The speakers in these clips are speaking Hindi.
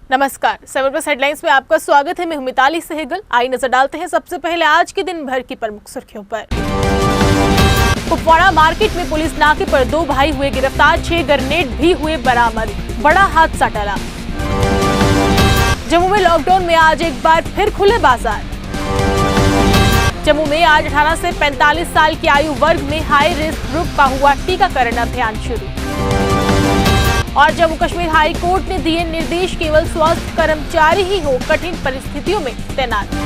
नमस्कार, 7 प्लस हेडलाइंस में आपका स्वागत है। मैं हूं मिताली सहगल। आई नजर डालते हैं सबसे पहले आज के दिन भर की प्रमुख सुर्खियों पर। कुपवाड़ा मार्केट में पुलिस नाके पर 2 भाई हुए गिरफ्तार, 6 ग्रेनेड भी हुए बरामद, बड़ा हादसा टला। जम्मू में लॉकडाउन में आज एक बार फिर खुले बाजार। जम्मू में आज 18 से 45 साल की आयु वर्ग में हाई रिस्क ग्रुप का हुआ टीकाकरण अभियान शुरू। और जम्मू कश्मीर हाई कोर्ट ने दिए निर्देश, केवल स्वास्थ्य कर्मचारी ही हो कठिन परिस्थितियों में तैनात।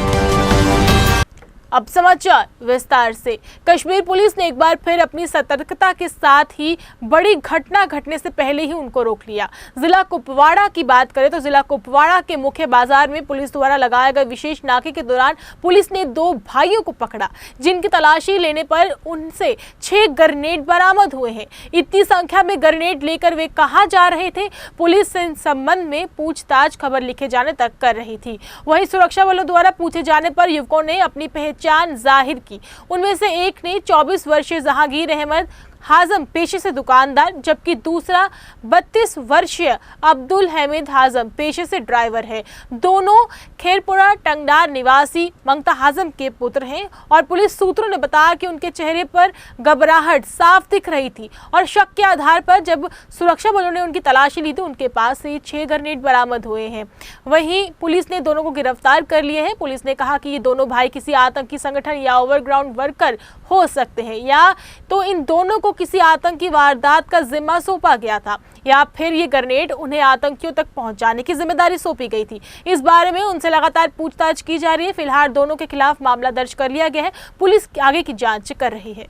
अब समाचार विस्तार से। कश्मीर पुलिस ने एक बार फिर अपनी सतर्कता के साथ ही बड़ी घटना घटने से पहले ही उनको रोक लिया। जिला कुपवाड़ा की बात करें तो जिला कुपवाड़ा के मुख्य बाजार में पुलिस द्वारा लगाए गए विशेष नाके के दौरान पुलिस ने 2 भाइयों को पकड़ा, जिनकी तलाशी लेने पर उनसे 6 ग्रेनेड बरामद हुए हैं। इतनी संख्या में ग्रेनेड लेकर वे कहां जा रहे थे, पुलिस इन संबंध में पूछताछ खबर लिखे जाने तक कर रही थी। वहीं सुरक्षा बलों द्वारा पूछे जाने पर युवकों ने अपनी पहचान जाहिर की। उनमें से एक ने 24 वर्षीय जहांगीर अहमद हाजम पेशे से दुकानदार, जबकि दूसरा 32 वर्षीय अब्दुल हमीद हाजम पेशे से ड्राइवर है। दोनों खेरपुरा टंगडार निवासी मंगता हाजम के पुत्र हैं और पुलिस सूत्रों ने बताया कि उनके चेहरे पर घबराहट साफ दिख रही थी और शक के आधार पर जब सुरक्षा बलों ने उनकी तलाशी ली तो उनके पास से 6 ग्रेनेड बरामद हुए हैं। वहीं पुलिस ने दोनों को गिरफ्तार कर लिए हैं। पुलिस ने कहा कि ये दोनों भाई किसी आतंकी संगठन या ओवरग्राउंड वर्कर हो सकते हैं, या तो इन दोनों को किसी आतंकी वारदात का जिम्मा सौंपा गया था, या फिर ये ग्रेनेड उन्हें आतंकियों तक पहुंचाने की जिम्मेदारी सौंपी गई थी। इस बारे में उनसे लगातार पूछताछ की जा रही है। फिलहाल दोनों के खिलाफ मामला दर्ज कर लिया गया है। पुलिस आगे की जांच कर रही है।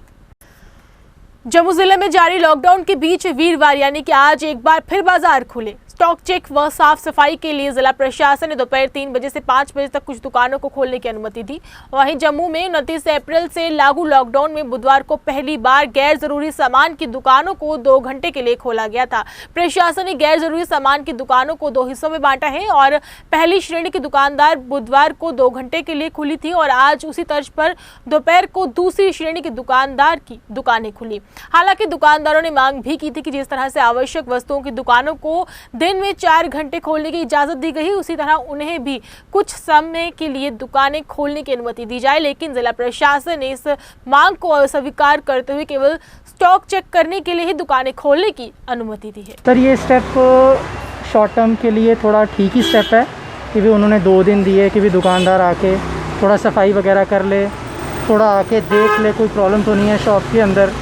जम्मू जिले में जारी लॉकडाउन के बीच वीरवार यानी कि आज एक बार फिर बाजार खुले। स्टॉक चेक व साफ सफाई के लिए जिला प्रशासन ने दोपहर 3 बजे से 5 बजे तक कुछ दुकानों को खोलने की अनुमति दी। वहीं जम्मू में 29 अप्रैल से लागू लॉकडाउन में बुधवार को पहली बार गैर जरूरी सामान की दुकानों को 2 घंटे के लिए खोला गया था। प्रशासन ने गैर जरूरी सामान की दुकानों को 2 हिस्सों में बांटा है और पहली श्रेणी की दुकानदार बुधवार को 2 घंटे के लिए खुली थी और आज उसी तर्ज पर दोपहर को दूसरी श्रेणी की दुकानदार की दुकानें खुली। हालांकि दुकानदारों ने मांग भी की थी कि जिस तरह से आवश्यक वस्तुओं की दुकानों को दिन में 4 घंटे खोलने की इजाजत दी गई, उसी तरह उन्हें भी कुछ समय के लिए दुकानें खोलने की अनुमति दी जाए, लेकिन जिला प्रशासन ने इस मांग को अस्वीकार करते हुए केवल स्टॉक चेक करने के लिए ही दुकानें खोलने की अनुमति दी है। सर, ये स्टेप शॉर्ट टर्म के लिए थोड़ा ठीक ही स्टेप है कि भी उन्होंने 2 दिन दिए कि भी दुकानदार आके थोड़ा सफाई वगैरह कर ले, थोड़ा आके देख ले कोई प्रॉब्लम तो नहीं है शॉप के अंदर,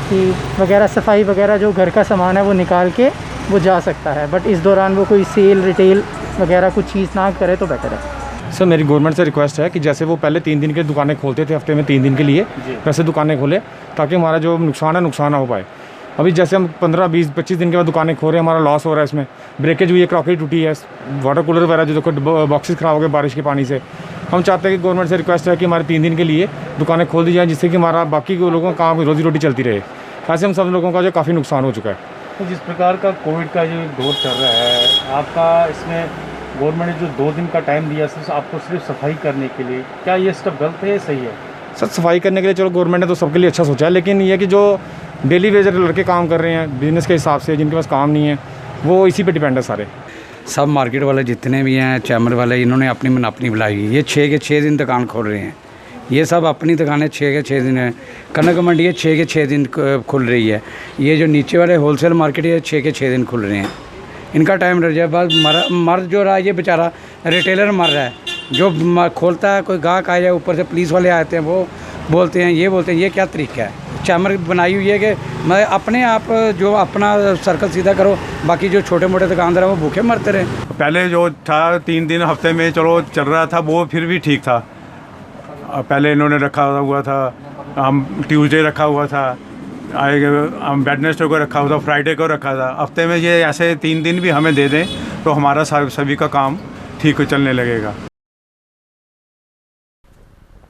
कि वगैरह सफाई वगैरह जो घर का सामान है वो निकाल के वो जा सकता है। बट इस दौरान वो कोई सेल रिटेल वगैरह कुछ चीज़ ना करे तो बेटर है। सर, मेरी गवर्नमेंट से रिक्वेस्ट है कि जैसे वो पहले 3 दिन के दुकानें खोलते थे, हफ्ते में 3 दिन के लिए, वैसे दुकानें खोले ताकि हमारा जो नुकसान है नुकसान ना हो पाए। अभी जैसे हम 15, 20, 25 दिन के बाद दुकानें खोल रहे हैं, हमारा लॉस हो रहा है। इसमें ब्रेकेज हुई है, क्रॉकरी टूटी है, वाटर कूलर वगैरह जो देखो बॉक्सेस ख़राब हो गए बारिश के पानी से। हम चाहते हैं कि गवर्नमेंट से रिक्वेस्ट है कि हमारे 3 दिन के लिए दुकानें खोल दी जाएँ, जिससे कि हमारा बाकी लोगों का काम रोजी रोटी चलती रहे। ऐसे हम सब लोगों का जो काफ़ी नुकसान हो चुका है। तो जिस प्रकार का कोविड का जो दौर चल रहा है, आपका इसमें गवर्नमेंट ने जो 2 दिन का टाइम दिया सिर्फ आपको सिर्फ सफाई करने के लिए, क्या ये स्टेप गलत है या सही है? सर, सफाई करने के लिए चलो गवर्नमेंट ने तो सबके लिए अच्छा सोचा है, लेकिन ये कि जो डेली वेजर लड़के काम कर रहे हैं बिजनेस के हिसाब से, जिनके पास काम नहीं है, वो इसी पे डिपेंड है सारे। सब मार्केट वाले जितने भी हैं, चैम्बर वाले, इन्होंने अपनी मनापनी बुलाई। ये 6 के 6 दिन दुकान खोल रहे हैं। ये सब अपनी दुकानें 6 के 6 दिन है। कनक मंडी है 6 के 6 दिन खुल रही है। ये जो नीचे वाले होलसेल मार्केट है 6 के 6 दिन खुल रहे हैं। इनका टाइम रह जाए, बस मर जो रहा है ये बेचारा रिटेलर मर रहा है। जो खोलता है कोई गाहक आ जाए, ऊपर से पुलिस वाले आते हैं, वो बोलते हैं ये क्या तरीका है? चैम्बर बनाई हुई है कि मैं अपने आप जो अपना सर्कल सीधा करो, बाकी जो छोटे मोटे दुकानदार हैं वो भूखे मरते रहे। पहले जो था 3 दिन हफ्ते में चलो चल रहा था, वो फिर भी ठीक था। पहले इन्होंने रखा हुआ था, हम ट्यूसडे रखा हुआ था, हम वेडनेसडे को रखा हुआ था, फ्राइडे को रखा था। हफ्ते में ये ऐसे 3 दिन भी हमें दे दें तो हमारा सभी का काम ठीक चलने लगेगा।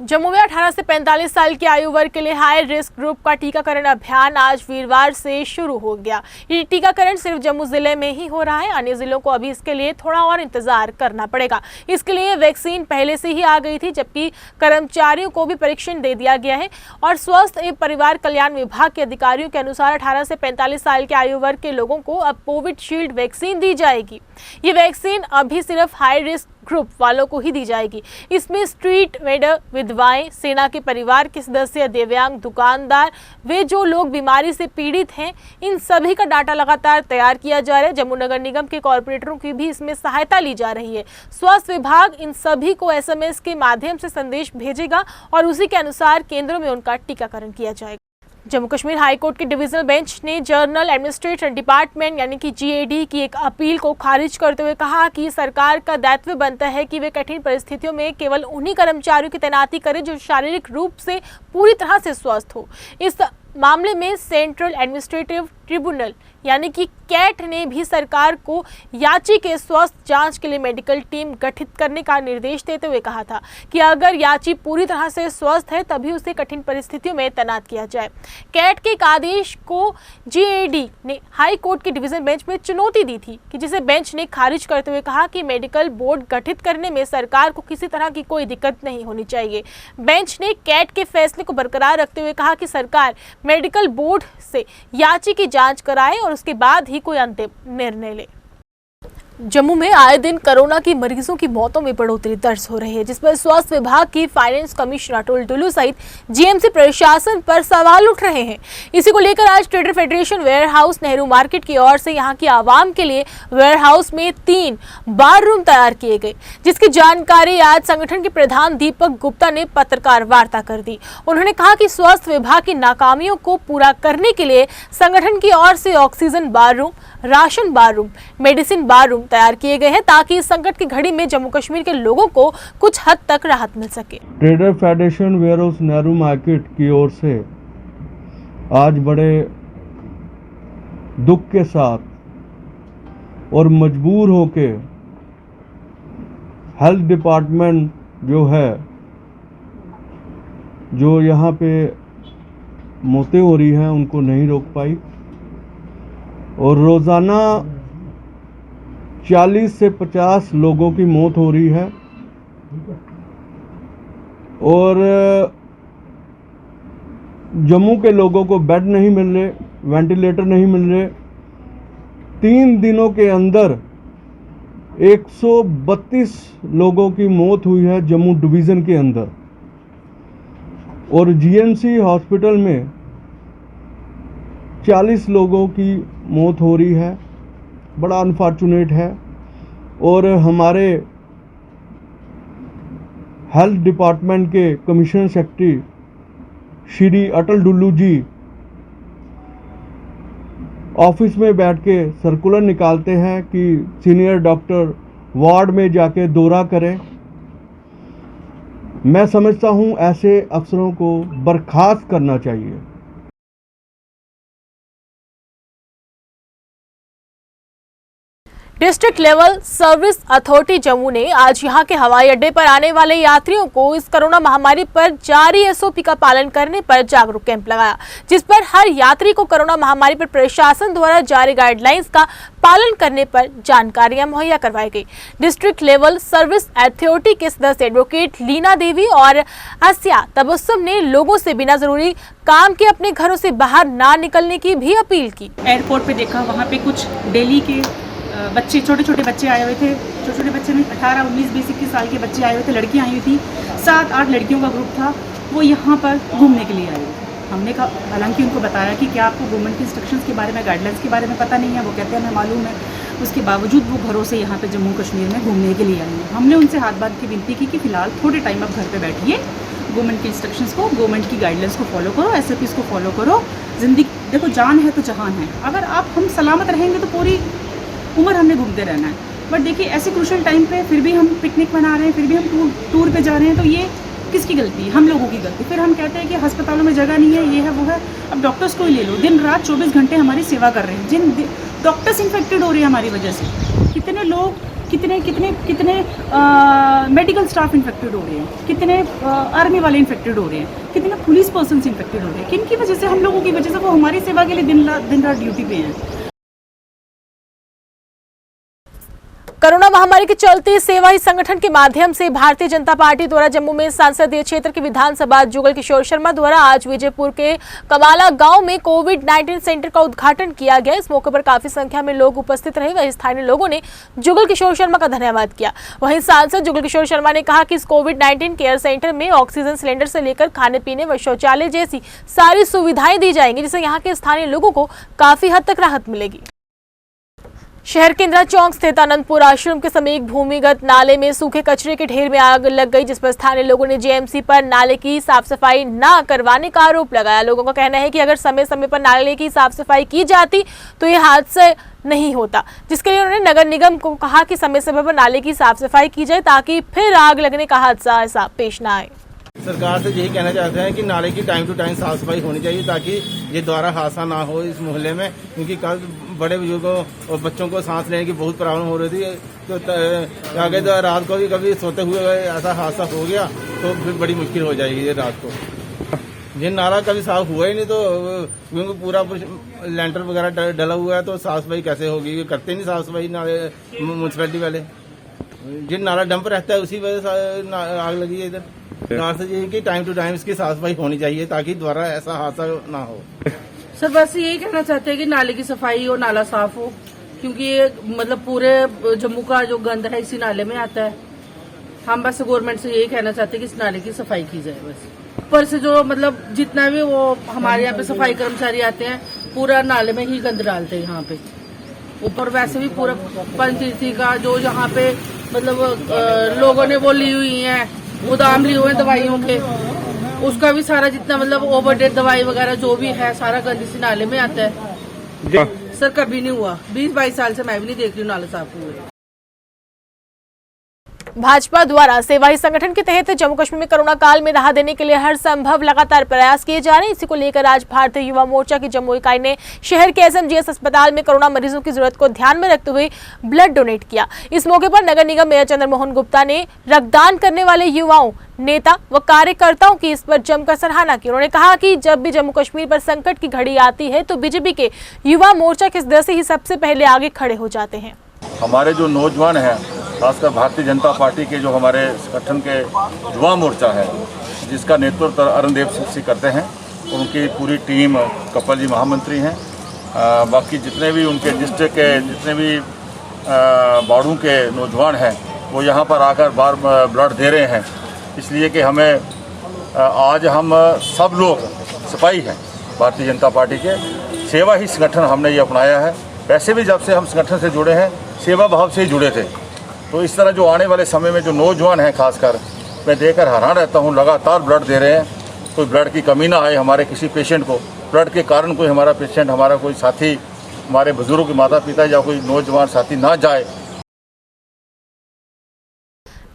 जम्मू में 18 से 45 साल की आयु वर्ग के लिए हाई रिस्क ग्रुप का टीकाकरण अभियान आज वीरवार से शुरू हो गया। ये टीकाकरण सिर्फ जम्मू जिले में ही हो रहा है। अन्य जिलों को अभी इसके लिए थोड़ा और इंतजार करना पड़ेगा। इसके लिए वैक्सीन पहले से ही आ गई थी, जबकि कर्मचारियों को भी परीक्षण दे दिया गया है। और स्वास्थ्य एवं परिवार कल्याण विभाग के अधिकारियों के अनुसार 18 से 45 साल के आयु वर्ग के लोगों को अब कोविशील्ड वैक्सीन दी जाएगी। ये वैक्सीन अभी सिर्फ हाई रिस्क ग्रुप वालों को ही दी जाएगी। इसमें स्ट्रीट वेंडर, विधवाएं, सेना के परिवार के सदस्य, दिव्यांग, दुकानदार, वे जो लोग बीमारी से पीड़ित हैं, इन सभी का डाटा लगातार तैयार किया जा रहा है। जम्मू नगर निगम के कॉर्पोरेटरों की भी इसमें सहायता ली जा रही है। स्वास्थ्य विभाग इन सभी को SMS के माध्यम से संदेश भेजेगा और उसी के अनुसार केंद्रों में उनका टीकाकरण किया जाएगा। जम्मू कश्मीर हाई कोर्ट के डिविजनल बेंच ने जनरल एडमिनिस्ट्रेशन डिपार्टमेंट यानी कि GAD की एक अपील को खारिज करते हुए कहा कि सरकार का दायित्व बनता है कि वे कठिन परिस्थितियों में केवल उन्हीं कर्मचारियों की तैनाती करे जो शारीरिक रूप से पूरी तरह से स्वस्थ हो। इस मामले में सेंट्रल एडमिनिस्ट्रेटिव ट्रिब्यूनल यानी कि कैट ने भी सरकार को याची के स्वास्थ्य जांच के लिए मेडिकल टीम गठित करने का निर्देश देते हुए कहा था कि अगर याची पूरी तरह से स्वस्थ है तभी उसे कठिन परिस्थितियों में तैनात किया जाए। कैट के एक आदेश को GAD ने हाई कोर्ट के डिवीजन बेंच में चुनौती दी थी कि जिसे बेंच ने खारिज करते हुए कहा कि मेडिकल बोर्ड गठित करने में सरकार को किसी तरह की कोई दिक्कत नहीं होनी चाहिए। बेंच ने कैट के फैसले को बरकरार रखते हुए कहा कि सरकार मेडिकल बोर्ड से याची की जांच कराए और उसके बाद ही कोई अंतिम निर्णय ले। जम्मू में आए दिन कोरोना की मरीजों की मौतों में बढ़ोतरी दर्ज हो रही है, जिस पर स्वास्थ्य विभाग की फाइनेंस कमिश्नर अतुल डुल्लू सहित GMC प्रशासन पर सवाल उठ रहे हैं। इसी को लेकर आज trader federation warehouse Nehru market की ओर से यहां की आवाम के लिए वेयर हाउस में 3 बार रूम तैयार किए गए, जिसकी जानकारी आज संगठन के प्रधान दीपक गुप्ता ने पत्रकार वार्ता कर दी। उन्होंने कहा कि स्वास्थ्य विभाग की नाकामियों को पूरा करने के लिए संगठन की ओर से ऑक्सीजन बार रूम, राशन बार रूम, मेडिसिन बार रूम तैयार किए गए हैं ताकि इस संकट की घड़ी में जम्मू कश्मीर के लोगों को कुछ हद तक राहत मिल सके। Trader federation warehouse Nehru market की ओर से आज बड़े दुख के साथ और मजबूर होके हेल्थ डिपार्टमेंट जो है, जो यहाँ पे मौतें हो रही हैं उनको नहीं रोक पाई और रोज़ाना 40 से 50 लोगों की मौत हो रही है और जम्मू के लोगों को बेड नहीं मिल रहे, वेंटिलेटर नहीं मिल रहे। 3 दिनों के अंदर 132 लोगों की मौत हुई है जम्मू डिवीज़न के अंदर और GMC हॉस्पिटल में 40 लोगों की मौत हो रही है। बड़ा अनफॉर्चुनेट है और हमारे हेल्थ डिपार्टमेंट के कमिश्नर सेक्रेटरी श्री अटल डुल्लू जी ऑफिस में बैठ के सर्कुलर निकालते हैं कि सीनियर डॉक्टर वार्ड में जाके दौरा करें। मैं समझता हूं ऐसे अफसरों को बर्खास्त करना चाहिए। District level service authority Jammu ने आज यहां के हवाई अड्डे पर आने वाले यात्रियों को इस कोरोना महामारी पर जारी SOP का पालन करने पर जागरूक कैंप लगाया, जिस पर हर यात्री को कोरोना महामारी पर प्रशासन द्वारा जारी गाइडलाइंस का पालन करने पर जानकारियां मुहैया करवाई गई। डिस्ट्रिक्ट लेवल सर्विस अथॉरिटी के सदस्य एडवोकेट लीना देवी और अस्या तबस्सुम ने लोगों से बिना जरूरी काम के अपने घरों से बाहर ना निकलने की भी अपील की। एयरपोर्ट पे देखा, वहाँ पे कुछ दिल्ली के बच्चे, छोटे छोटे बच्चे आए हुए थे। छोटे छोटे बच्चे में 18, 19, 20, 21 साल के बच्चे आए हुए थे, लड़कियां आई हुई थी। 7-8 लड़कियों का ग्रुप था, वो यहाँ पर घूमने के लिए आए हुए थे। हमने कहा, हालांकि उनको बताया कि क्या आपको गवर्नमेंट के इंस्ट्रक्शंस के बारे में, गाइडलाइंस के बारे में पता नहीं है? वो कहते हैं हमें मालूम है। उसके बावजूद वो घरों से यहाँ पे जम्मू कश्मीर में घूमने के लिए आए हैं। हमने उनसे हाथ बांध के विनती की कि फ़िलहाल थोड़े टाइम आप घर पर बैठिए, गवर्नमेंट के इंस्ट्रक्शंस को, गवर्नमेंट की गाइडलाइंस को फॉलो करो, SOPs को फॉलो करो। ज़िंदगी देखो, जान है तो जहान है। अगर हम सलामत रहेंगे तो पूरी उम्र हमने घूमते रहना है। बट देखिए, ऐसे क्रूशल टाइम पे फिर भी हम पिकनिक मना रहे हैं, फिर भी हम टूर पे जा रहे हैं, तो ये किसकी गलती है? हम लोगों की गलती। फिर हम कहते हैं कि अस्पतालों में जगह नहीं है, ये है वो है। अब डॉक्टर्स को ही ले लो, दिन रात 24 घंटे हमारी सेवा कर रहे हैं। जिन डॉक्टर्स इन्फेक्टेड हो रहे हैं हमारी वजह से, कितने लोग कितने कितने कितने मेडिकल स्टाफ इन्फेक्टेड हो रहे हैं, कितने आर्मी वाले इन्फेक्टेड हो रहे हैं, कितने पुलिस पर्सन इन्फेक्टेड हो रहे हैं, किन की वजह से, हम लोगों की वजह से। वो हमारी सेवा के लिए दिन रात ड्यूटी पे हैं। कोरोना महामारी के चलते सेवा ही संगठन के माध्यम से भारतीय जनता पार्टी द्वारा जम्मू में संसदीय क्षेत्र के विधानसभा जुगल किशोर शर्मा द्वारा आज विजयपुर के कमाला गांव में कोविड-19 सेंटर का उद्घाटन किया गया। इस मौके पर काफी संख्या में लोग उपस्थित रहे। वहीं स्थानीय लोगों ने जुगल किशोर शर्मा का धन्यवाद किया। वहीं सांसद जुगल किशोर शर्मा ने कहा कि इस कोविड-19 केयर सेंटर में ऑक्सीजन सिलेंडर से लेकर खाने पीने व शौचालय जैसी सारी सुविधाएं दी जाएंगी, जिससे यहाँ के स्थानीय लोगों को काफी हद तक राहत मिलेगी। शहर के इंदिरा चौक स्थित आनंदपुर आश्रम के समीप भूमिगत नाले में सूखे कचरे के ढेर में आग लग गई, जिस पर स्थानीय लोगों ने जेएमसी पर नाले की साफ सफाई न करवाने का आरोप लगाया। लोगों का कहना है कि अगर समय समय पर नाले की साफ सफाई की जाती तो ये हादसा नहीं होता, जिसके लिए उन्होंने नगर निगम को कहा कि समय समय पर नाले की साफ सफाई की जाए ताकि फिर आग लगने का हादसा ऐसा पेश न आए। सरकार से यही कहना चाहते हैं कि नाले की टाइम टू टाइम साफ सफाई होनी चाहिए ताकि ये दोबारा हादसा ना हो इस मोहल्ले में, क्योंकि कल बड़े बुजुर्गों और बच्चों को सांस लेने की बहुत प्रॉब्लम हो रही थी। तो आगे तो रात को भी कभी सोते हुए ऐसा हादसा हो गया तो फिर बड़ी मुश्किल हो जाएगी ये रात को। ये नाला कभी साफ हुआ ही नहीं, तो क्योंकि पूरा लैंटर वगैरह डला हुआ है तो साफ सफाई कैसे होगी? करते नहीं साफ सफाई नाले म्यूनसिपैलिटी वाले। जिन नाला डंप रहता है उसी वजह से आग लगी है इधर। सरकार से ये कि टाइम टू टाइम इसकी साफ सफाई होनी चाहिए ताकि दोबारा ऐसा हादसा ना हो। सर बस यही कहना चाहते हैं कि नाले की सफाई हो, नाला साफ हो, क्योंकि ये मतलब पूरे जम्मू का जो गंद है इसी नाले में आता है। हम बस गवर्नमेंट से यही कहना चाहते हैं कि इस नाले की सफाई की जाए। बस ऊपर से जो मतलब जितना भी वो हमारे यहाँ पे सफाई कर्मचारी आते हैं पूरा नाले में ही गंद डालते हैं यहाँ पे। ऊपर वैसे भी पूरा पंचतीर्थी का जो यहाँ पे मतलब लोगों ने वो ली हुई है, गोदाम लिए हुए हैं दवाइयों के, उसका भी सारा जितना मतलब ओवरडेट दवाई वगैरह जो भी है सारा गंद इसी नाले में आता है। सर कभी नहीं हुआ, 20-22 साल से मैं भी नहीं देख रही हूँ नाले साफ हुए। भाजपा द्वारा सेवा ही संगठन के तहत जम्मू कश्मीर में कोरोना काल में राहत देने के लिए हर संभव लगातार प्रयास किए जा रहे हैं। इसी को लेकर आज भारतीय युवा मोर्चा की जम्मू इकाई ने शहर के एसएमजीएस अस्पताल में कोरोना मरीजों की जरूरत को ध्यान में रखते हुए ब्लड डोनेट किया। इस मौके पर नगर निगम मेयर चंद्र मोहन गुप्ता ने रक्तदान करने वाले युवाओं, नेता व कार्यकर्ताओं की इस पर जमकर सराहना की। उन्होंने कहा कि जब भी जम्मू कश्मीर पर संकट की घड़ी आती है तो बीजेपी के युवा मोर्चा के सदस्य ही सबसे पहले आगे खड़े हो जाते हैं। हमारे जो नौजवान हैं, खासकर भारतीय जनता पार्टी के जो हमारे संगठन के युवा मोर्चा है जिसका नेतृत्व अरुणदेव सिंह करते हैं, उनकी पूरी टीम, कपिल जी महामंत्री हैं, बाकी जितने भी उनके डिस्ट्रिक्ट के जितने भी बाड़ू के नौजवान हैं वो यहाँ पर आकर बार ब्लड दे रहे हैं। इसलिए कि हमें आज हम सब लोग सिपाही हैं भारतीय जनता पार्टी के, सेवा ही संगठन हमने ये अपनाया है। वैसे भी जब से हम संगठन से जुड़े हैं सेवा भाव से ही जुड़े थे, तो इस तरह जो आने वाले समय में जो नौजवान हैं खासकर मैं देखकर हैरान रहता हूँ, लगातार ब्लड दे रहे हैं। कोई ब्लड की कमी ना आए हमारे किसी पेशेंट को, ब्लड के कारण कोई हमारा पेशेंट, हमारा कोई साथी, हमारे बुजुर्ग माता पिता या कोई नौजवान साथी ना जाए।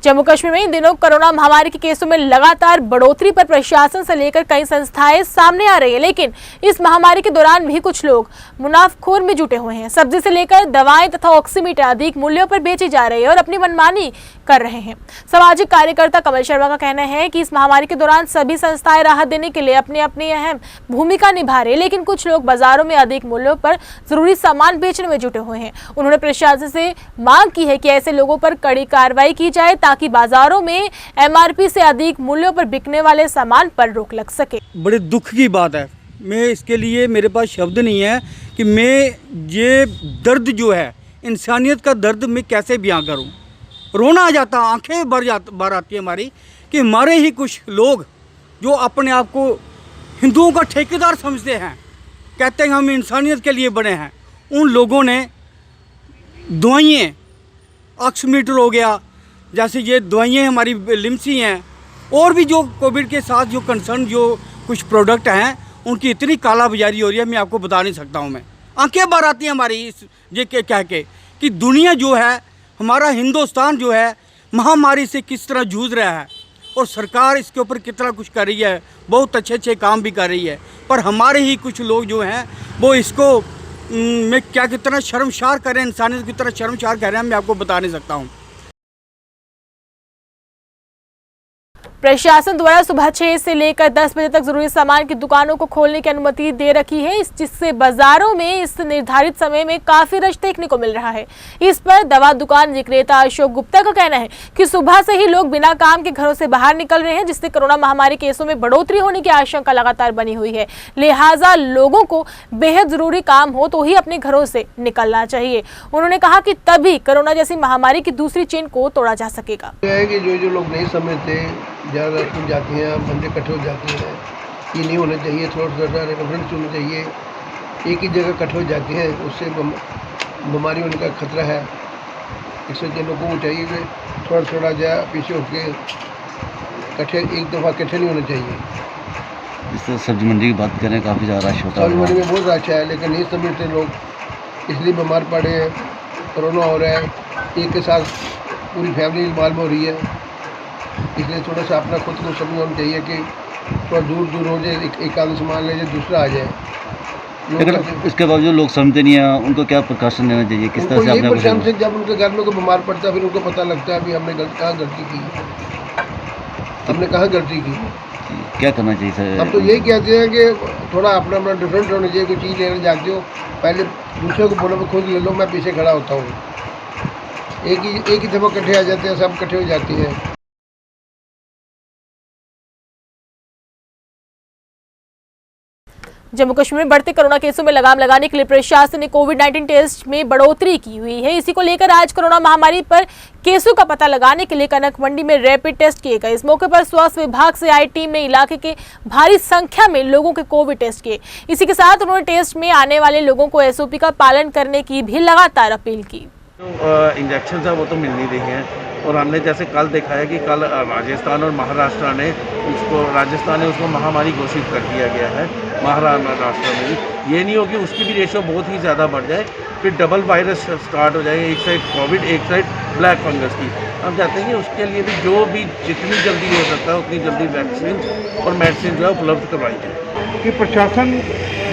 जम्मू कश्मीर में इन दिनों कोरोना महामारी के केसों में लगातार बढ़ोतरी पर प्रशासन से लेकर कई संस्थाएं सामने आ रही हैं, लेकिन इस महामारी के दौरान भी कुछ लोग मुनाफखोर में जुटे हुए हैं। सब्जी से लेकर दवाएं तथा ऑक्सीमीटर अधिक मूल्यों पर बेची जा रही है और अपनी मनमानी कर रहे हैं। सामाजिक कार्यकर्ता कमल शर्मा का कहना है कि इस महामारी के दौरान सभी संस्थाएं राहत देने के लिए अपनी अपनी अहम भूमिका निभा रहे हैं, लेकिन कुछ लोग बाजारों में अधिक मूल्यों पर जरूरी सामान बेचने में जुटे हुए हैं। उन्होंने प्रशासन से मांग की है कि ऐसे लोगों पर कड़ी कार्रवाई की जाए ताकि बाजारों में एमआरपी से अधिक मूल्यों पर बिकने वाले सामान पर रोक लग सके। बड़े दुख की बात है, मैं इसके लिए मेरे पास शब्द नहीं है कि मैं ये दर्द जो है इंसानियत का दर्द मैं कैसे बयां करूं। रोना आ जाता, आंखें बार आती है हमारी कि हमारे ही कुछ लोग जो अपने आप को हिंदुओं का ठेकेदार समझते हैं, कहते हैं हम इंसानियत के लिए बने हैं, उन लोगों ने दवाइयाँ, ऑक्सीमीटर हो गया, जैसे ये दवाइयाँ हमारी लिम्सी हैं, और भी जो कोविड के साथ जो कंसर्न जो कुछ प्रोडक्ट हैं उनकी इतनी काला बाजारी हो रही है, मैं आपको बता नहीं सकता हूँ। मैं आंखें बार आती हैं हमारी इस ये कह के कि दुनिया जो है, हमारा हिंदुस्तान जो है महामारी से किस तरह जूझ रहा है और सरकार इसके ऊपर कितना कुछ कर रही है, बहुत अच्छे अच्छे काम भी कर रही है, पर हमारे ही कुछ लोग जो हैं वो इसको में क्या कितना शर्मशार करें, इंसानियत की तरह शर्मशार कह रहे हैं, मैं आपको बता नहीं सकता हूँ। प्रशासन द्वारा सुबह 6 से लेकर 10 बजे तक जरूरी सामान की दुकानों को खोलने की अनुमति दे रखी है, जिससे बाजारों में इस निर्धारित समय में काफी रश देखने को मिल रहा है। इस पर दवा दुकान विक्रेता अशोक गुप्ता का कहना है कि सुबह से ही लोग बिना काम के घरों से बाहर निकल रहे हैं, जिससे कोरोना महामारी केसों में बढ़ोतरी होने की आशंका लगातार बनी हुई है। लिहाजा लोगों को बेहद जरूरी काम हो तो ही अपने घरों से निकलना चाहिए। उन्होंने कहा कि तभी कोरोना जैसी महामारी की दूसरी चेन को तोड़ा जा सकेगा। जो लोग नहीं समझते, ज़्यादा स्कूल जाती हैं, बंदे इकट्ठे हो जाते हैं, ये नहीं होना चाहिए। थोड़ा सा रेफरेंस होना चाहिए, एक ही जगह इकट्ठे हो जाती हैं, उससे बीमारी होने का खतरा है। इसलिए लोगों को चाहिए कि थोड़ा थोड़ा जाए पीछे होके इकट्ठे, एक दफ़ा इकट्ठे नहीं होना चाहिए। इस तरह सब्जी मंडी की बात करें, काफ़ी ज़्यादा रश होता है। सब्जी मंडी में बहुत रश है, लेकिन नहीं समझते लोग, इसलिए बीमार पड़े हैं। कोरोना हो रहा है, एक के साथ पूरी फैमिली इन्वॉल्व हो रही है, इसलिए थोड़ा सा अपना खुद को समझ होना चाहिए कि थोड़ा दूर दूर हो जाए, एक आदमी सामान ले जाए, दूसरा आ जाए। लेकिन इसके बावजूद लोग समझते नहीं हैं, उनको क्या प्रिकॉशन लेना चाहिए, किस तरह से अपने से जब उनके घर में कोई बीमार पड़ता है, फिर उनको पता लगता है अभी हमने कहाँ गलती की, हमने कहाँ गलती की, क्या करना चाहिए सर? हम तो यही कहते हैं कि थोड़ा अपना अपना डिफरेंट होना चाहिए। कोई चीज़ लेने जाते हो, पहले दूसरे को बोलो खुद ले लो, मैं पीछे खड़ा होता हूँ। एक ही दफ़ा इकट्ठे आ जाते हैं, सब इकट्ठे हो जाती हैं। जम्मू कश्मीर में बढ़ते कोरोना केसों में लगाम लगाने के लिए प्रशासन ने कोविड-19 टेस्ट में बढ़ोतरी की हुई है। इसी को लेकर आज कोरोना महामारी पर केसों का पता लगाने के लिए कनक मंडी में रैपिड टेस्ट किए गए। इस मौके पर स्वास्थ्य विभाग से आई टीम ने इलाके के भारी संख्या में लोगों के कोविड टेस्ट किए। इसी के साथ उन्होंने टेस्ट में आने वाले लोगों को SOP का पालन करने की भी लगातार अपील की। इंजेक्शन है वो तो मिल नहीं रही हैं, और हमने जैसे कल देखा है कि कल राजस्थान और महाराष्ट्र ने राजस्थान ने उसको महामारी घोषित कर दिया गया है। महाराष्ट्र में भी ये नहीं हो कि उसकी भी रेशो बहुत ही ज़्यादा बढ़ जाए, फिर डबल वायरस स्टार्ट हो जाए, एक साइड कोविड एक साइड ब्लैक फंगस की। हम चाहते हैं कि उसके लिए भी जो भी जितनी जल्दी हो सकता है उतनी जल्दी वैक्सीन और मेडिसिन जो है उपलब्ध करवाई जाए। कि प्रशासन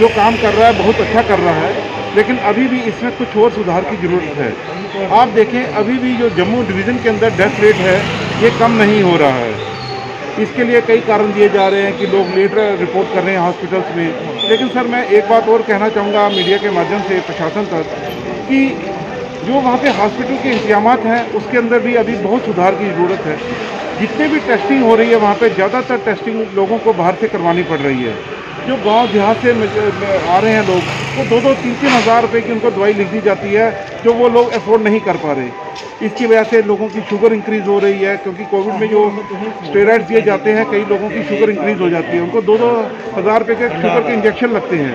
जो काम कर रहा है बहुत अच्छा कर रहा है, लेकिन अभी भी इसमें कुछ और सुधार की ज़रूरत है। आप देखें, अभी भी जो जम्मू डिवीज़न के अंदर डेथ रेट है ये कम नहीं हो रहा है। इसके लिए कई कारण दिए जा रहे हैं कि लोग लेट रिपोर्ट कर रहे हैं हॉस्पिटल्स में। लेकिन सर मैं एक बात और कहना चाहूँगा मीडिया के माध्यम से प्रशासन तक कि जो वहाँ पे हॉस्पिटल के इंतजामात हैं उसके अंदर भी अभी बहुत सुधार की ज़रूरत है। जितने भी टेस्टिंग हो रही है वहाँ पे ज़्यादातर टेस्टिंग लोगों को बाहर से करवानी पड़ रही है। जो गांव देहात से आ रहे हैं लोग, वो 2-3 हज़ार रुपये की उनको दवाई लिख दी जाती है जो वो लोग अफोर्ड नहीं कर पा रहे। इसकी वजह से लोगों की शुगर इंक्रीज़ हो रही है, क्योंकि कोविड में जो स्टेरॉइड्स दिए जाते हैं कई लोगों की शुगर इंक्रीज़ हो जाती है, उनको 2-2 हज़ार रुपये के शुगर के इंजेक्शन लगते हैं।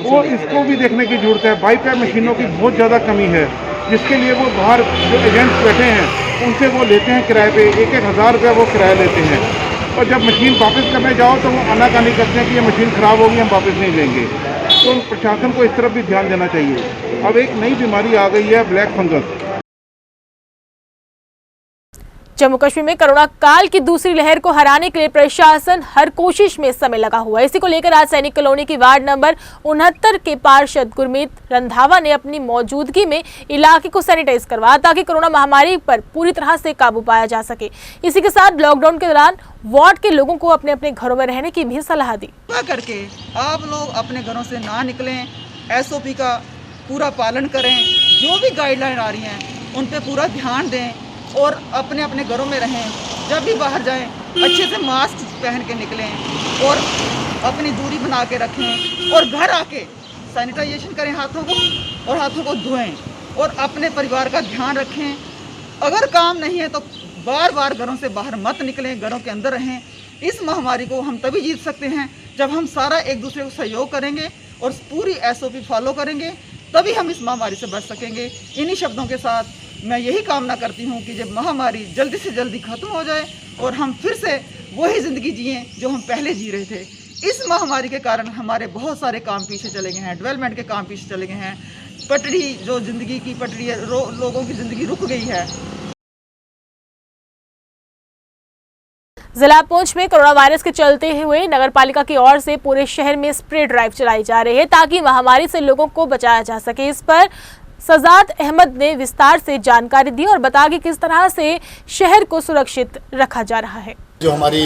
वो इसको भी देखने की ज़रूरत है। बाईपैप मशीनों की बहुत ज़्यादा कमी है, जिसके लिए वो बाहर जो एजेंट्स बैठे हैं उनसे वो लेते हैं किराए पे, 1-1 हज़ार रुपया वो किराया लेते हैं। और जब मशीन वापस करने जाओ तो वो आनाकानी करते हैं कि ये मशीन ख़राब होगी, हम वापस नहीं लेंगे। तो प्रशासन को इस तरफ भी ध्यान देना चाहिए। अब एक नई बीमारी आ गई है, ब्लैक फंगस। जम्मू कश्मीर में कोरोना काल की दूसरी लहर को हराने के लिए प्रशासन हर कोशिश में समय लगा हुआ है। इसी को लेकर आज सैनिक कॉलोनी की वार्ड नंबर 69 के पार्षद गुरमीत रंधावा ने अपनी मौजूदगी में इलाके को सैनिटाइज करवाया ताकि कोरोना महामारी पर पूरी तरह से काबू पाया जा सके। इसी के साथ लॉकडाउन के दौरान वार्ड के लोगों को अपने अपने घरों में रहने की भी सलाह दी। करके आप लोग अपने घरों से ना निकलें, SOP का पूरा पालन करें, जो भी गाइडलाइन आ रही हैं उन पर पूरा ध्यान दें और अपने अपने घरों में रहें। जब भी बाहर जाएं अच्छे से मास्क पहन के निकलें और अपनी दूरी बना के रखें, और घर आके सैनिटाइजेशन करें हाथों को और हाथों को धोएं और अपने परिवार का ध्यान रखें। अगर काम नहीं है तो बार बार घरों से बाहर मत निकलें, घरों के अंदर रहें। इस महामारी को हम तभी जीत सकते हैं जब हम सारा एक दूसरे को सहयोग करेंगे और पूरी SOP फॉलो करेंगे, तभी हम इस महामारी से बच सकेंगे। इन्हीं शब्दों के साथ मैं यही कामना करती हूँ कि जब महामारी जल्दी से जल्दी ख़त्म हो जाए और हम फिर से वही ज़िंदगी जिएं जो हम पहले जी रहे थे। इस महामारी के कारण हमारे बहुत सारे काम पीछे चले गए हैं, डेवलपमेंट के काम पीछे चले गए हैं, पटड़ी जो ज़िंदगी की पटड़ी है, लोगों की ज़िंदगी रुक गई है। जिला पुंछ में कोरोना वायरस के चलते हुए नगर पालिका की ओर से पूरे शहर में स्प्रे ड्राइव चलाई जा रही है ताकि महामारी से लोगों को बचाया जा सके। इस पर सजाद अहमद ने विस्तार से जानकारी दी और बताया कि किस तरह से शहर को सुरक्षित रखा जा रहा है। जो हमारी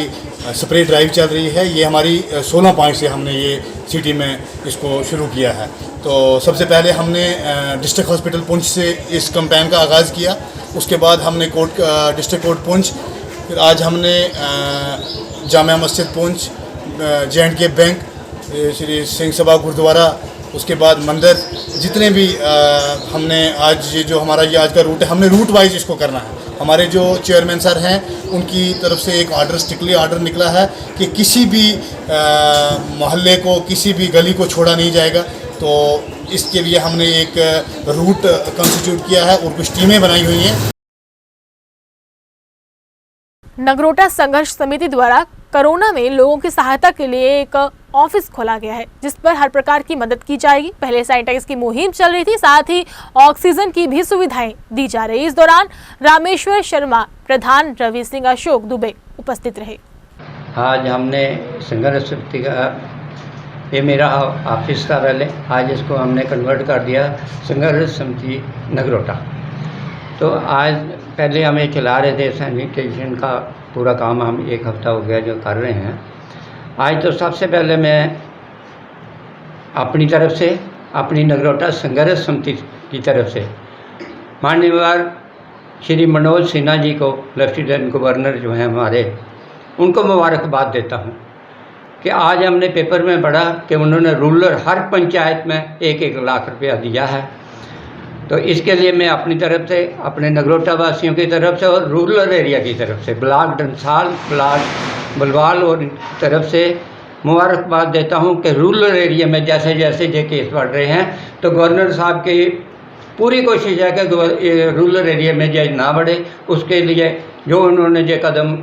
स्प्रे ड्राइव चल रही है, ये हमारी 16 पॉइंट से हमने ये सिटी में इसको शुरू किया है। तो सबसे पहले हमने डिस्ट्रिक्ट हॉस्पिटल पुंछ से इस कैंपेन का आगाज़ किया, उसके बाद हमने डिस्ट्रिक्ट कोर्ट पुंछ, फिर आज हमने जामिया मस्जिद पुंछ, J&K बैंक, श्री सिंह सभा गुरुद्वारा, उसके बाद मंदिर, जितने भी हमने आज जो हमारा ये आज का रूट है, हमने रूट वाइज इसको करना है। हमारे जो चेयरमैन सर हैं उनकी तरफ से एक ऑर्डर, स्ट्रिक्टली ऑर्डर निकला है कि किसी भी मोहल्ले को, किसी भी गली को छोड़ा नहीं जाएगा। तो इसके लिए हमने एक रूट कॉन्स्टिट्यूट किया है और कुछ टीमें बनाई हुई हैं। नगरोटा संघर्ष समिति द्वारा कोरोना में लोगों की सहायता के लिए एक ऑफिस खोला गया है, जिस पर हर प्रकार की मदद की जाएगी। पहले सैनिटाइज की मुहिम चल रही थी, साथ ही ऑक्सीजन की भी सुविधाएं दी जा रही। इस दौरान रामेश्वर शर्मा, प्रधान रवि सिंह, अशोक दुबे उपस्थित रहे। आज हमने संघर्ष समिति का, ये मेरा ऑफिस कार्यालय, आज इसको हमने कन्वर्ट कर दिया संघर्ष समिति नगरोटा। तो आज पहले हमें चला रहे थे सैनिटाइजेशन का पूरा काम, हम एक हफ्ता हो गया जो कर रहे हैं। आज तो सबसे पहले मैं अपनी तरफ से, अपनी नगरोटा संघर्ष समिति की तरफ से माननीय श्री मनोज सिन्हा जी को, लेफ्टिनेंट गवर्नर जो हैं हमारे, उनको मुबारकबाद देता हूं कि आज हमने पेपर में पढ़ा कि उन्होंने रूरल हर पंचायत में 1-1 लाख रुपया दिया है। तो इसके लिए मैं अपनी तरफ से, अपने नगरोटा वासियों की तरफ से और रूरल एरिया की तरफ से, ब्लॉक डंसाल, ब्लॉक बलवाल और तरफ से मुबारकबाद देता हूं कि रूरल एरिया में जैसे जैसे ये केस बढ़ रहे हैं, तो गवर्नर साहब की पूरी कोशिश है कि रूरल एरिया में ये ना बढ़े। उसके लिए जो उन्होंने ये कदम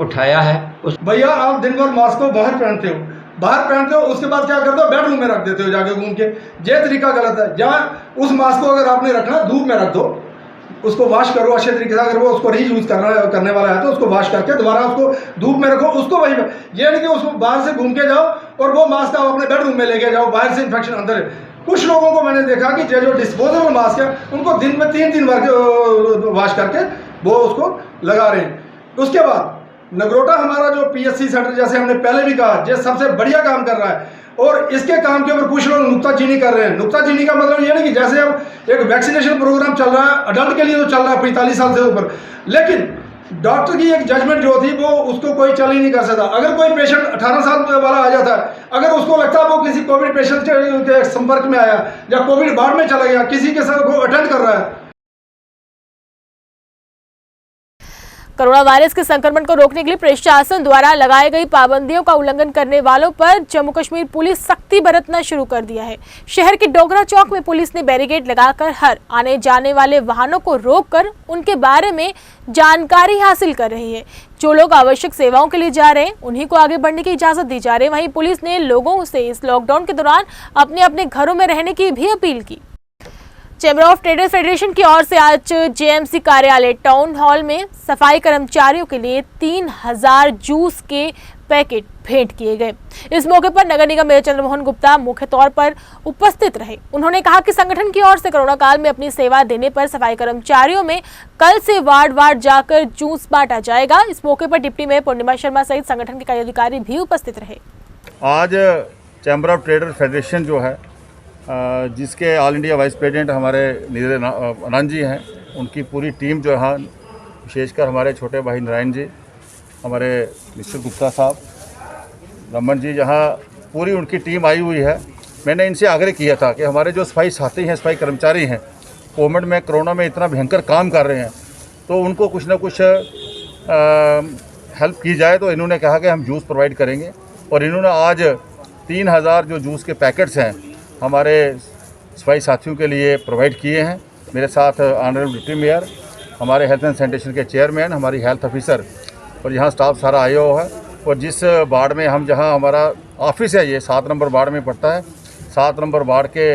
उठाया है उस भैया, आप दिन भर मास्क को बाहर पहनते हो, उसके बाद क्या करते हो, बेडरूम में रख देते हो जाके घूम के। ये तरीका गलत है। जहाँ उस मास्क को अगर आपने रखना, धूप में रख दो, उसको वॉश करो अच्छे तरीके से। अगर वो उसको रीयूज करने वाला है तो उसको वॉश करके दोबारा उसको धूप में रखो, उसको वहीं पर। ये नहीं कि उसको बाहर से घूम के जाओ और वो मास्क आप अपने बेडरूम में लेके जाओ, बाहर से इन्फेक्शन अंदर है। कुछ लोगों को मैंने देखा कि जो डिस्पोजेबल मास्क है उनको दिन में 3-3 बार वॉश करके वो उसको लगा रहे हैं। उसके बाद नगरोटा हमारा जो PSC सेंटर, जैसे हमने पहले भी कहा, ये सबसे बढ़िया काम कर रहा है और इसके काम के ऊपर कुछ लोग नुक्ताचीनी कर रहे हैं। नुक्ताचीनी का मतलब ये नहीं कि जैसे अब एक वैक्सीनेशन प्रोग्राम चल रहा है, अडल्ट के लिए तो चल रहा है 45 साल से ऊपर, लेकिन डॉक्टर की एक जजमेंट जो थी वो उसको कोई चल ही नहीं कर सकता। अगर कोई पेशेंट 18 साल वाला आ जाता है, अगर उसको लगता है वो किसी कोविड पेशेंट के संपर्क में आया या कोविड वार्ड में चला गया, किसी के साथ वो अटेंड कर रहा है। कोरोना वायरस के संक्रमण को रोकने के लिए प्रशासन द्वारा लगाई गई पाबंदियों का उल्लंघन करने वालों पर जम्मू कश्मीर पुलिस सख्ती बरतना शुरू कर दिया है। शहर के डोगरा चौक में पुलिस ने बैरिकेड लगाकर हर आने जाने वाले वाहनों को रोककर उनके बारे में जानकारी हासिल कर रही है। जो लोग आवश्यक सेवाओं के लिए जा रहे हैं उन्हीं को आगे बढ़ने की इजाजत दी जा रही है। वहीं पुलिस ने लोगों से इस लॉकडाउन के दौरान अपने अपने घरों में रहने की भी अपील की। चैम्बर ऑफ ट्रेडर्स फेडरेशन की ओर से आज JMC कार्यालय टाउन हॉल में सफाई कर्मचारियों के लिए 3000 जूस के पैकेट भेंट किए गए। इस मौके पर नगर निगम मेयर चंद्रमोहन गुप्ता मुख्य तौर पर उपस्थित रहे। उन्होंने कहा कि संगठन की ओर से कोरोना काल में अपनी सेवा देने पर सफाई कर्मचारियों में कल से वार्ड जाकर जूस बांटा जाएगा। इस मौके पर डिप्टी मेयर पूर्णिमा शर्मा सहित संगठन के कई अधिकारी भी उपस्थित रहे। आज चैम्बर ऑफ ट्रेडर्स फेडरेशन जो है, जिसके ऑल इंडिया वाइस प्रेसिडेंट हमारे नीरज आनंद जी हैं, उनकी पूरी टीम जो है, विशेषकर हमारे छोटे भाई नारायण जी, हमारे मिस्टर गुप्ता साहब, रमन जी, जहाँ पूरी उनकी टीम आई हुई है। मैंने इनसे आग्रह किया था कि हमारे जो सफाई साथी हैं, सफाई कर्मचारी हैं, कोविड में, कोरोना में इतना भयंकर काम कर रहे हैं, तो उनको कुछ ना कुछ हेल्प की जाए। तो इन्होंने कहा कि हम जूस प्रोवाइड करेंगे और इन्होंने आज 3000 जो जूस के पैकेट्स हैं हमारे सफाई साथियों के लिए प्रोवाइड किए हैं। मेरे साथ ऑनरेबल डिप्टी मेयर, हमारे हेल्थ एंड सैनिटेशन के चेयरमैन, हमारी हेल्थ ऑफिसर और यहाँ स्टाफ सारा आया हुआ है। और जिस वार्ड में हम, जहाँ हमारा ऑफिस है, ये 7 नंबर वार्ड में पड़ता है। 7 नंबर वार्ड के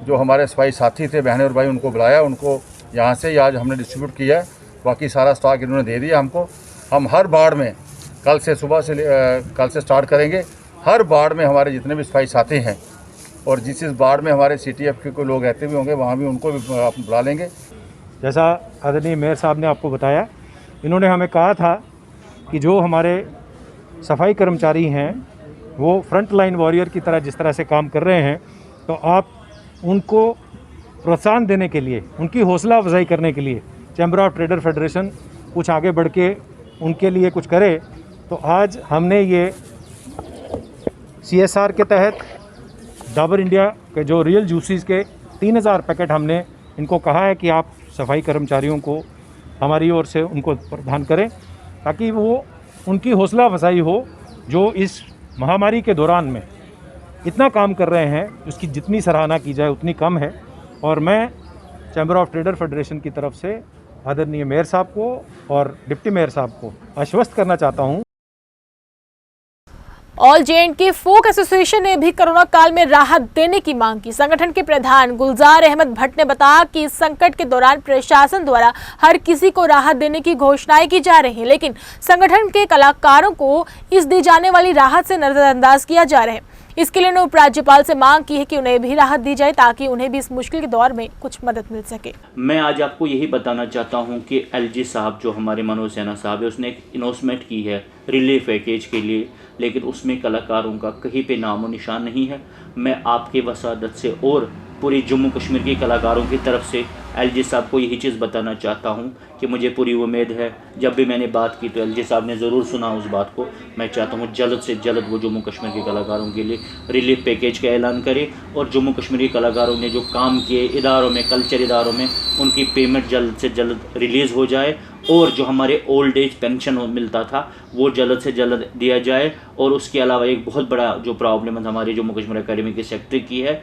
जो हमारे सफाई साथी थे, बहनें और भाई, उनको बुलाया, उनको यहाँ से आज हमने डिस्ट्रीब्यूट किया है। बाकी सारा स्टॉक इन्होंने दे दिया हमको। हम हर वार्ड में कल से सुबह से कल से स्टार्ट करेंगे। हर वार्ड में हमारे जितने भी सफाई साथी हैं और जिस वार्ड में हमारे CTF के कोई लोग रहते भी होंगे वहाँ भी उनको भी बुला लेंगे। जैसा आदरणीय मेयर साहब ने आपको बताया, इन्होंने हमें कहा था कि जो हमारे सफाई कर्मचारी हैं वो फ्रंट लाइन वॉरियर की तरह जिस तरह से काम कर रहे हैं, तो आप उनको प्रोत्साहन देने के लिए, उनकी हौसला अफजाई करने के लिए चैम्बर ऑफ ट्रेडर फेडरेशन कुछ आगे बढ़ के उनके लिए कुछ करे। तो आज हमने ये CSR के तहत डाबर इंडिया के जो रियल जूसेस के 3000 पैकेट हमने इनको कहा है कि आप सफाई कर्मचारियों को हमारी ओर से उनको प्रदान करें, ताकि वो उनकी हौसला अफजाई हो जो इस महामारी के दौरान में इतना काम कर रहे हैं, उसकी जितनी सराहना की जाए उतनी कम है। और मैं चैम्बर ऑफ ट्रेडर फेडरेशन की तरफ से आदरणीय मेयर साहब को और डिप्टी मेयर साहब को आश्वस्त करना चाहता हूं। ऑल J&K फोक एसोसिएशन ने भी कोरोना काल में राहत देने की मांग की। संगठन के प्रधान गुलजार अहमद भट्ट ने बताया कि इस संकट के दौरान प्रशासन द्वारा हर किसी को राहत देने की घोषणाएं की जा रही हैं, लेकिन संगठन के कलाकारों को इस दी जाने वाली राहत से नजरअंदाज किया जा रहा है। इसके लिए उन्होंने उपराज्यपाल से मांग की है कि उन्हें भी राहत दी जाए ताकि उन्हें भी इस मुश्किल के दौर में कुछ मदद मिल सके। मैं आज आपको यही बताना चाहता हूं कि LG साहब जो हमारे मनोज सिन्हा साहब है, उसने एक अनाउंसमेंट की है रिलीफ पैकेज के लिए, लेकिन उसमें कलाकारों का कहीं पे नामो निशान नहीं है। मैं आपके वसादत से और पूरी जम्मू कश्मीर के कलाकारों की तरफ से LG साहब को यही चीज़ बताना चाहता हूं कि मुझे पूरी उम्मीद है, जब भी मैंने बात की तो LG साहब ने ज़रूर सुना उस बात को। मैं चाहता हूं जल्द से जल्द वो जम्मू कश्मीर के कलाकारों के लिए रिलीफ पैकेज का ऐलान करे और जम्मू कश्मीर के कलाकारों ने जो काम किए इदारों में, कल्चर इदारों में, उनकी पेमेंट जल्द से जल्द रिलीज़ हो जाए और जो हमारे ओल्ड एज पेंशन मिलता था वो जल्द से जल्द दिया जाए। और उसके अलावा एक बहुत बड़ा जो प्रॉब्लम हमारी जम्मू कश्मीर एकेडमिक सेक्टर की है,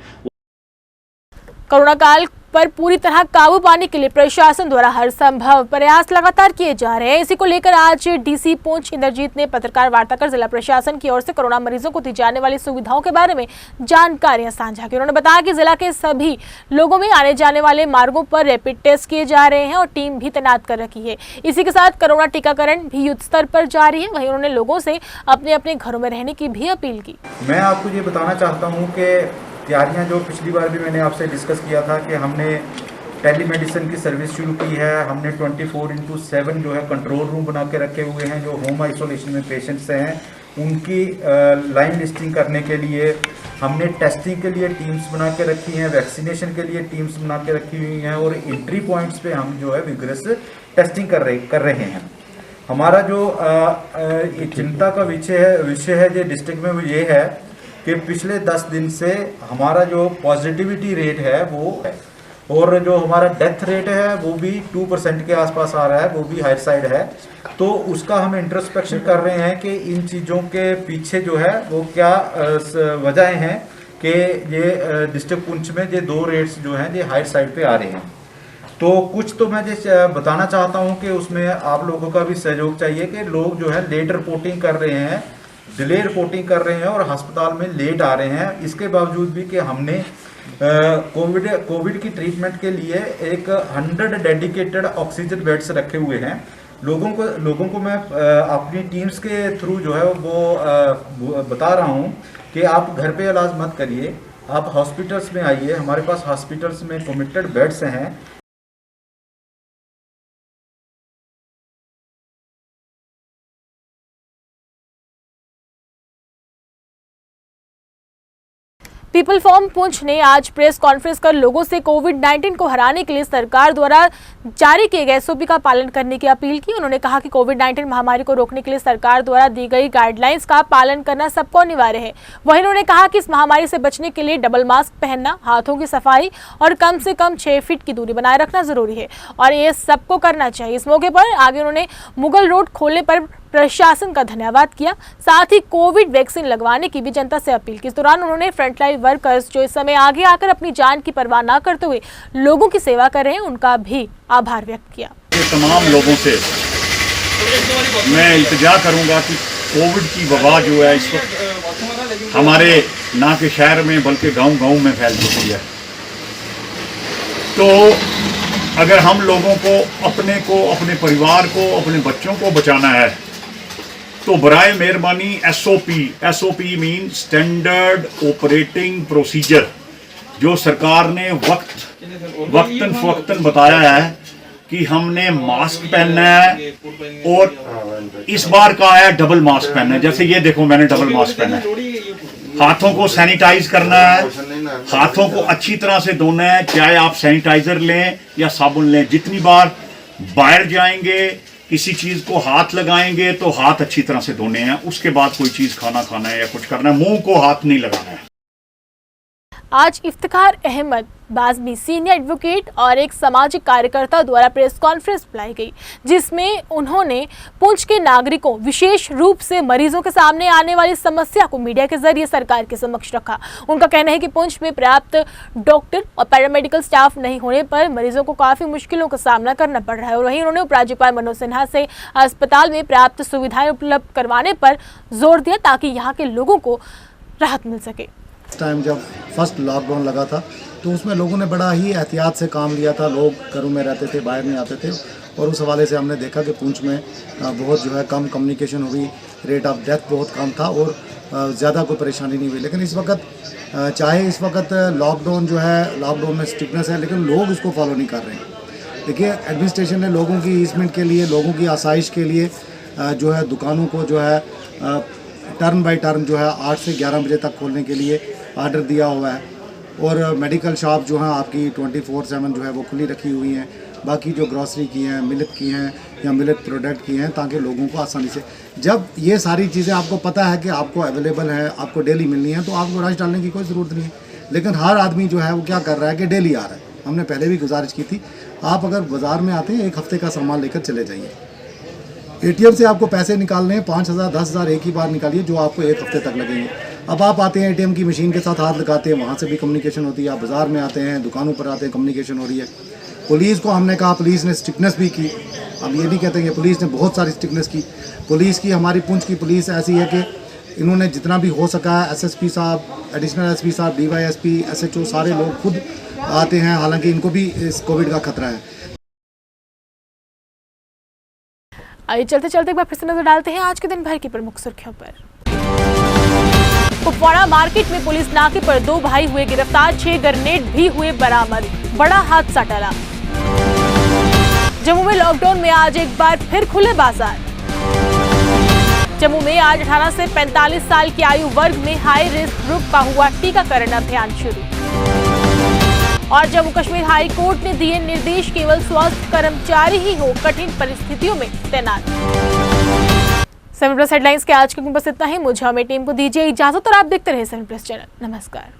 कोरोना काल पर पूरी तरह काबू पाने के लिए प्रशासन द्वारा हर संभव प्रयास लगातार किए जा रहे हैं। इसी को लेकर आज DC पुंछ इंद्रजीत ने पत्रकार वार्ता कर जिला प्रशासन की ओर से कोरोना मरीजों को दी जाने वाली सुविधाओं के बारे में जानकारियां साझा की। उन्होंने बताया कि जिला के सभी लोगों में आने जाने वाले मार्गों पर रैपिड टेस्ट किए जा रहे हैं और टीम भी तैनात कर रखी है। इसी के साथ कोरोना टीकाकरण भी युद्ध स्तर पर जारी है। वहीं उन्होंने लोगों से अपने अपने घरों में रहने की भी अपील की। मैं आपको ये बताना चाहता हूँ कि तैयारियां जो पिछली बार भी मैंने आपसे डिस्कस किया था कि हमने टेलीमेडिसिन की सर्विस शुरू की है। हमने 24/7 जो है कंट्रोल रूम बना के रखे हुए हैं। जो होम आइसोलेशन में पेशेंट्स हैं उनकी लाइन लिस्टिंग करने के लिए हमने टेस्टिंग के लिए टीम्स बना के रखी हैं, वैक्सीनेशन के लिए टीम्स बना के रखी हुई हैं और एंट्री पॉइंट्स पे हम जो है विग्रस टेस्टिंग कर रहे हैं। हमारा जो चिंता का विषय है जो डिस्ट्रिक्ट में वो ये है कि पिछले 10 दिन से हमारा जो पॉजिटिविटी रेट है वो है और जो हमारा डेथ रेट है वो भी 2% के आसपास आ रहा है, वो भी हाई साइड है। तो उसका हम इंट्रोस्पेक्शन कर रहे हैं कि इन चीज़ों के पीछे जो है वो क्या वजह हैं कि ये डिस्ट्रिक्ट पुंछ में ये 2 रेट्स जो हैं ये हाई साइड पे आ रहे हैं। तो कुछ तो मैं जो बताना चाहता हूँ कि उसमें आप लोगों का भी सहयोग चाहिए कि लोग जो है लेट रिपोर्टिंग कर रहे हैं, डिले रिपोर्टिंग कर रहे हैं और अस्पताल में लेट आ रहे हैं। इसके बावजूद भी कि हमने कोविड की ट्रीटमेंट के लिए एक 100 डेडिकेटेड ऑक्सीजन बेड्स रखे हुए हैं। लोगों को मैं अपनी टीम्स के थ्रू जो है वो बता रहा हूं कि आप घर पे इलाज मत करिए, आप हॉस्पिटल्स में आइए। हमारे पास हॉस्पिटल्स में कमिटेड बेड्स हैं। पीपल फॉर्म पुंछ ने आज प्रेस कॉन्फ्रेंस कर लोगों से कोविड-19 को हराने के लिए सरकार द्वारा जारी किए गए SOP का पालन करने की अपील की। उन्होंने कहा कि कोविड-19 महामारी को रोकने के लिए सरकार द्वारा दी गई गाइडलाइंस का पालन करना सबको अनिवार्य है। वहीं उन्होंने कहा कि इस महामारी से बचने के लिए डबल मास्क पहनना, हाथों की सफाई और कम से कम 6 फीट की दूरी बनाए रखना जरूरी है और ये सबको करना चाहिए। इस मौके पर आगे उन्होंने मुगल रोड खोलने पर प्रशासन का धन्यवाद किया। साथ ही कोविड वैक्सीन लगवाने की भी जनता से अपील की। इस दौरान उन्होंने फ्रंटलाइन वर्कर्स जो इस समय आगे आकर अपनी जान की परवाह न करते हुए लोगों की सेवा कर रहे हैं उनका भी आभार व्यक्त किया। तमाम लोगों से मैं इल्तिजा करूंगा कि कोविड की वबा जो है इस वक्त हमारे ना के शहर में बल्कि गांव-गांव में फैल चुकी है। तो अगर हम लोगों को, अपने परिवार को, अपने बच्चों को बचाना है तो बराए मेहरबानी SOP mean standard operating procedure, जो सरकार ने वक्तन फवक्तन बताया है कि हमने मास्क पहनना है, और इस बार का है डबल मास्क पहनना है। जैसे ये देखो, मैंने डबल मास्क पहना है। हाथों को सैनिटाइज करना है, हाथों को अच्छी तरह से धोना है, चाहे आप सैनिटाइजर लें या साबुन लें। जितनी बार बाहर जाएंगे, किसी चीज को हाथ लगाएंगे तो हाथ अच्छी तरह से धोने हैं। उसके बाद कोई चीज खाना है या कुछ करना है, मुंह को हाथ नहीं लगाना है। आज इफ्तिखार अहमद बाज़मी सीनियर एडवोकेट और एक सामाजिक कार्यकर्ता द्वारा प्रेस कॉन्फ्रेंस बुलाई गई, जिसमें उन्होंने पुंछ के नागरिकों, विशेष रूप से मरीजों के सामने आने वाली समस्या को मीडिया के जरिए सरकार के समक्ष रखा। उनका कहना है कि पुंछ में पर्याप्त डॉक्टर और पैरामेडिकल स्टाफ नहीं होने पर मरीजों को काफ़ी मुश्किलों का सामना करना पड़ रहा है। और वहीं उन्होंने उपराज्यपाल मनोज सिन्हा से अस्पताल में पर्याप्त सुविधाएं उपलब्ध करवाने पर जोर दिया, ताकि यहाँ के लोगों को राहत मिल सके। टाइम जब फर्स्ट लॉकडाउन लगा था तो उसमें लोगों ने बड़ा ही एहतियात से काम लिया था। लोग घरों में रहते थे, बाहर नहीं आते थे, और उस हवाले से हमने देखा कि पुंछ में बहुत जो है कम कम्युनिकेशन हुई, रेट ऑफ डेथ बहुत कम था और ज़्यादा कोई परेशानी नहीं हुई। लेकिन इस वक्त चाहे इस वक्त लॉकडाउन जो है, लॉकडाउन में स्ट्रिक्टनेस है, लेकिन लोग उसको फॉलो नहीं कर रहे हैं। देखिए, एडमिनिस्ट्रेशन ने लोगों की ईजमेंट के लिए, लोगों की आसाइश के लिए जो है दुकानों को जो है टर्न बाय टर्न जो है 8 से 11 बजे तक खोलने के लिए आर्डर दिया हुआ है, और मेडिकल शॉप जो है आपकी 24/7 जो है वो खुली रखी हुई हैं। बाकी जो ग्रॉसरी की हैं, मिल्क की हैं या मिल्क प्रोडक्ट की हैं, ताकि लोगों को आसानी से, जब ये सारी चीज़ें आपको पता है कि आपको अवेलेबल हैं, आपको डेली मिलनी है, तो आपको रश डालने की कोई ज़रूरत नहीं है। लेकिन हर आदमी जो है वो क्या कर रहा है कि डेली आ रहा है। हमने पहले भी गुजारिश की थी, आप अगर बाज़ार में आते हैं 1 हफ़्ते का सामान लेकर चले जाइए। ATM से आपको पैसे निकालने हैं 5,000 10,000 एक ही बार निकालिए, जो आपको 1 हफ्ते तक लगेंगे। अब आप आते हैं ATM की मशीन के साथ हाथ लगाते हैं, वहाँ से भी कम्युनिकेशन होती है। आप बाज़ार में आते हैं, दुकानों पर आते हैं, कम्युनिकेशन हो रही है। पुलिस को हमने कहा, पुलिस ने स्ट्रिक्टनेस भी की। अब ये नहीं कहते कि पुलिस ने बहुत सारी स्ट्रिक्टनेस की। पुलिस की, हमारी पुंछ की पुलिस ऐसी है कि इन्होंने जितना भी हो सका है, SSP साहब, एडिशनल SP साहब, DYSP, SHO सारे लोग खुद आते हैं, हालांकि इनको भी इस कोविड का खतरा है। आइए चलते चलते एक बार फिर से नजर डालते हैं आज के दिन भर की प्रमुख सुर्खियों पर। कुपवाड़ा मार्केट में पुलिस नाके पर 2 भाई हुए गिरफ्तार, 6 ग्रेनेड भी हुए बरामद, बड़ा हादसा टला। जम्मू में लॉकडाउन में आज एक बार फिर खुले बाजार। जम्मू में आज 18 से 45 साल की आयु वर्ग में हाई रिस्क ग्रुप का हुआ टीकाकरण अभियान शुरू। और जम्मू कश्मीर हाई कोर्ट ने दिए निर्देश, केवल स्वास्थ्य कर्मचारी ही हो कठिन परिस्थितियों में तैनात। 7+ हेडलाइंस के आज के बस इतना ही। मुझे हमें टीम को दीजिए इजाजत और आप देखते रहे 7+ चैनल। नमस्कार।